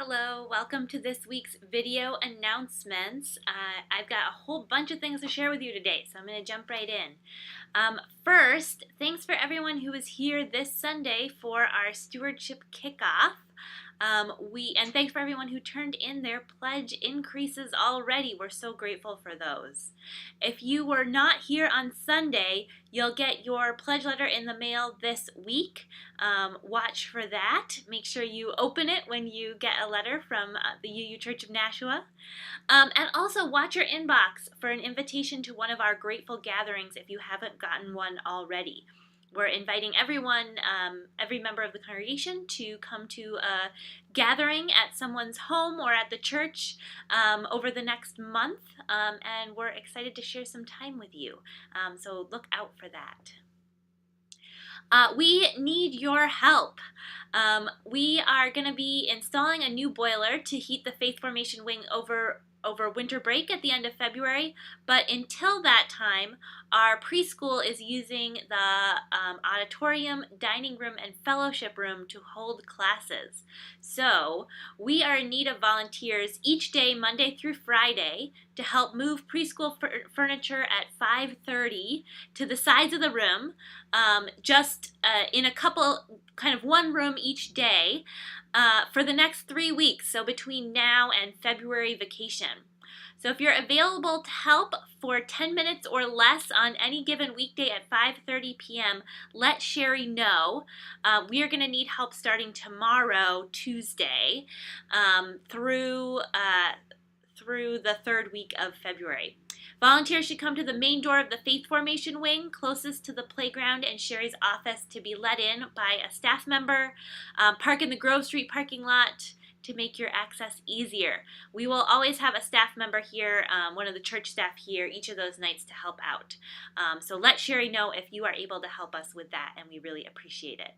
Hello, welcome to this week's video announcements. I've got a whole bunch of things to share with you today, so I'm going to jump right in. First, thanks for everyone who was here this Sunday for our Stewardship Kickoff. And thanks for everyone who turned in their pledge increases already. We're so grateful for those. If you were not here on Sunday, you'll get your pledge letter in the mail this week. Watch for that. Make sure you open it when you get a letter from the UU Church of Nashua. And also watch your inbox for an invitation to one of our grateful gatherings if you haven't gotten one already. We're inviting everyone, every member of the congregation to come to a gathering at someone's home or at the church over the next month, and we're excited to share some time with you. So look out for that. We need your help. We are going to be installing a new boiler to heat the Faith Formation Wing over winter break at the end of February, but until that time, our preschool is using the auditorium, dining room, and fellowship room to hold classes. So we are in need of volunteers each day, Monday through Friday, to help move preschool furniture at 5:30 to the sides of the room, in a couple, kind of one room each day, for the next 3 weeks, so between now and February vacation. So if you're available to help for 10 minutes or less on any given weekday at 5:30 p.m., let Sherry know. We are going to need help starting tomorrow, Tuesday, through the third week of February. Volunteers should come to the main door of the Faith Formation Wing, closest to the playground and Sherry's office, to be let in by a staff member. Park in the Grove Street parking lot to make your access easier. We will always have a staff member here, one of the church staff here, each of those nights to help out. So let Sherry know if you are able to help us with that, and we really appreciate it.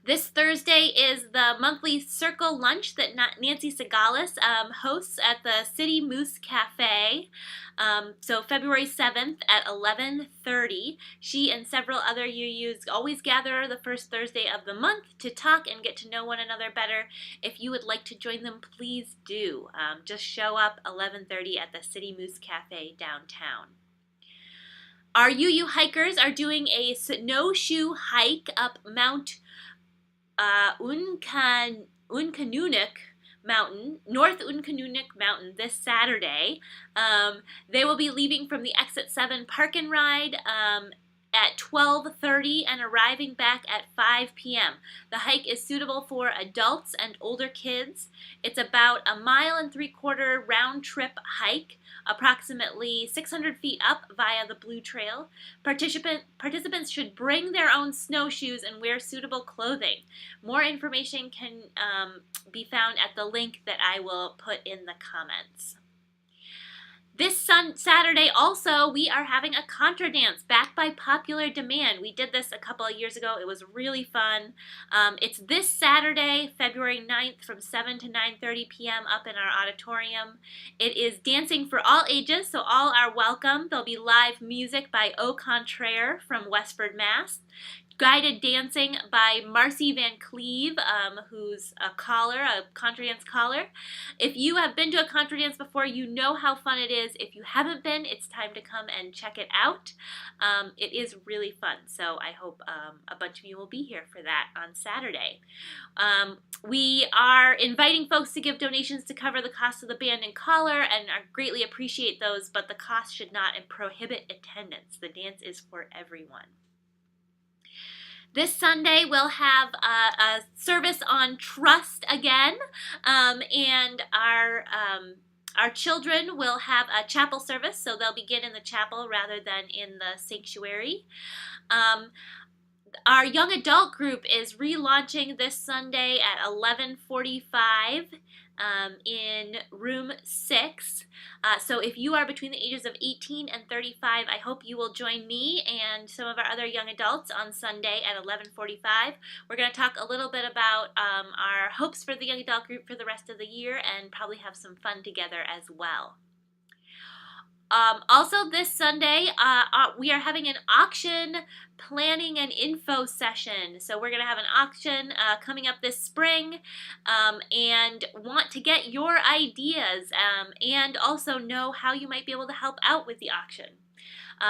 This Thursday is the monthly circle lunch that Nancy Segalis hosts at the City Moose Cafe. So February 7th at 11:30. She and several other UUs always gather the first Thursday of the month to talk and get to know one another better. If you would like to join them, please do. Just show up 11:30 at the City Moose Cafe downtown. Our UU hikers are doing a snowshoe hike up Mount Unkanunick Mountain, North Unkanunick Mountain, this Saturday. They will be leaving from the Exit 7 Park and Ride at 12:30 and arriving back at 5 p.m. The hike is suitable for adults and older kids. It's about 1.75 miles round trip hike, approximately 600 feet up via the Blue Trail. Participants should bring their own snowshoes and wear suitable clothing. More information can be found at the link that I will put in the comments. This Saturday also, we are having a Contra Dance, back by popular demand. We did this a couple of years ago. It was really fun. It's this Saturday, February 9th, from 7 to 9:30 p.m. up in our auditorium. It is dancing for all ages, so all are welcome. There'll be live music by Au Contraire from Westford, Mass. Guided dancing by Marcy Van Cleve, who's a Contra Dance caller. If you have been to a Contra Dance before, you know how fun it is. If you haven't been, it's time to come and check it out. It is really fun, so I hope a bunch of you will be here for that on Saturday. We are inviting folks to give donations to cover the cost of the band and collar, and I greatly appreciate those, but the cost should not prohibit attendance. The dance is for everyone. This Sunday, we'll have a service on trust again, and our children will have a chapel service, so they'll begin in the chapel rather than in the sanctuary. Our young adult group is relaunching this Sunday at 11:45 in room 6. So if you are between the ages of 18 and 35, I hope you will join me and some of our other young adults on Sunday at 11:45. We're going to talk a little bit about our hopes for the young adult group for the rest of the year and probably have some fun together as well. Also this Sunday, we are having an auction planning and info session. So we're going to have an auction coming up this spring, and want to get your ideas, and also know how you might be able to help out with the auction.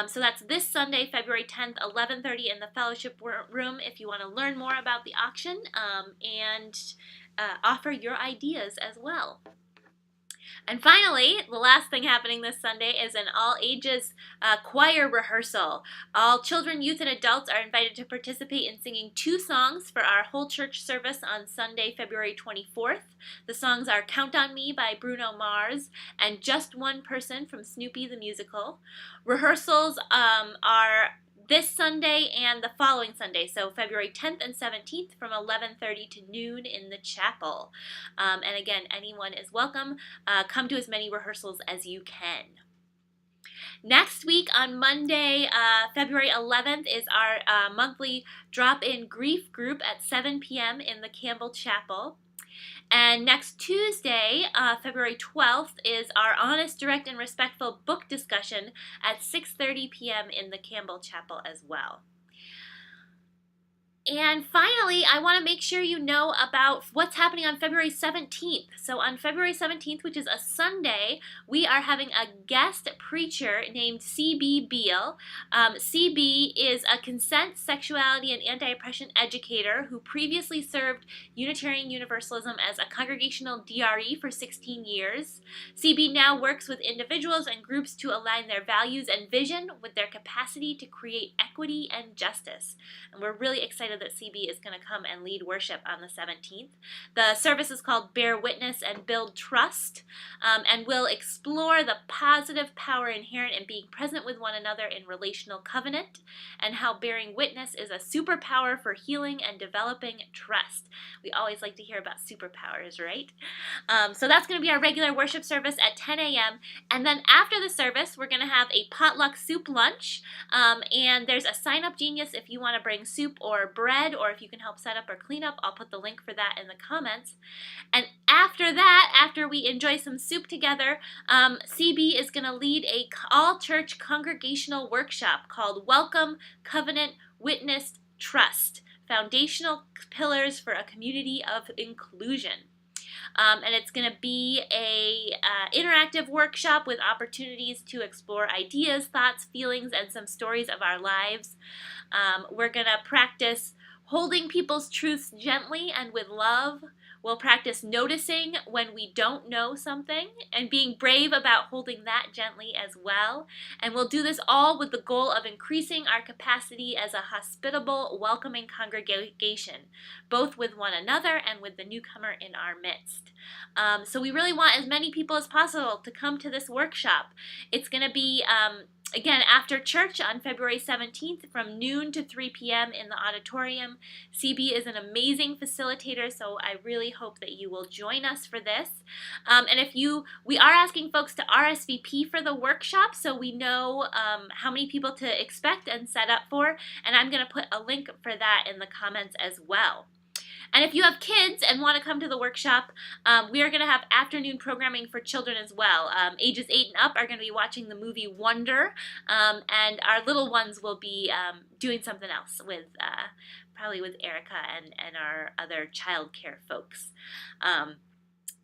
So that's this Sunday, February 10th, 11:30 in the fellowship room if you want to learn more about the auction, and offer your ideas as well. And finally, the last thing happening this Sunday is an all-ages choir rehearsal. All children, youth, and adults are invited to participate in singing 2 songs for our whole church service on Sunday, February 24th. The songs are Count on Me by Bruno Mars and Just One Person from Snoopy the Musical. Rehearsals are this Sunday and the following Sunday, so February 10th and 17th from 11:30 to noon in the chapel. And again, anyone is welcome. Come to as many rehearsals as you can. Next week on Monday, February 11th, is our monthly drop-in grief group at 7 p.m. in the Campbell Chapel. And next Tuesday, February 12th, is our Honest, Direct, and Respectful book discussion at 6:30 p.m. in the Campbell Chapel as well. And finally, I want to make sure you know about what's happening on February 17th. So on February 17th, which is a Sunday, we are having a guest preacher named C.B. Beal. C.B. is a consent, sexuality, and anti-oppression educator who previously served Unitarian Universalism as a congregational DRE for 16 years. C.B. now works with individuals and groups to align their values and vision with their capacity to create equity and justice. And we're really excited that CB is going to come and lead worship on the 17th. The service is called Bear Witness and Build Trust, and will explore the positive power inherent in being present with one another in relational covenant, and how bearing witness is a superpower for healing and developing trust. We always like to hear about superpowers, right? So that's going to be our regular worship service at 10 a.m. And then after the service, we're going to have a potluck soup lunch, and there's a sign-up genius if you want to bring soup or bread, or if you can help set up or clean up. I'll put the link for that in the comments. And after that, after we enjoy some soup together, CB is going to lead a all-church congregational workshop called Welcome, Covenant, Witness, Trust, Foundational Pillars for a Community of Inclusion. And it's going to be a interactive workshop with opportunities to explore ideas, thoughts, feelings, and some stories of our lives. We're going to practice holding people's truths gently and with love. We'll practice noticing when we don't know something and being brave about holding that gently as well. And we'll do this all with the goal of increasing our capacity as a hospitable, welcoming congregation, both with one another and with the newcomer in our midst. So we really want as many people as possible to come to this workshop. It's going to be again, after church on February 17th from noon to 3 p.m. in the auditorium. CB is an amazing facilitator, so I really hope that you will join us for this. And we are asking folks to RSVP for the workshop so we know how many people to expect and set up for, and I'm going to put a link for that in the comments as well. And if you have kids and want to come to the workshop, we are going to have afternoon programming for children as well. Ages 8 and up are going to be watching the movie Wonder, and our little ones will be doing something else with probably with Erica and our other child care folks.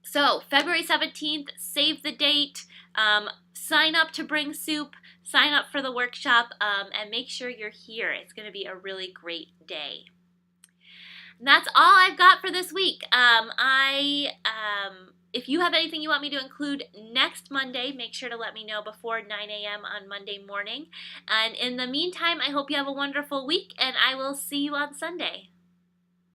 So February 17th, save the date, sign up to bring soup, sign up for the workshop, and make sure you're here. It's going to be a really great day. And that's all I've got for this week. If you have anything you want me to include next Monday, make sure to let me know before 9 a.m. on Monday morning. And in the meantime, I hope you have a wonderful week, and I will see you on Sunday.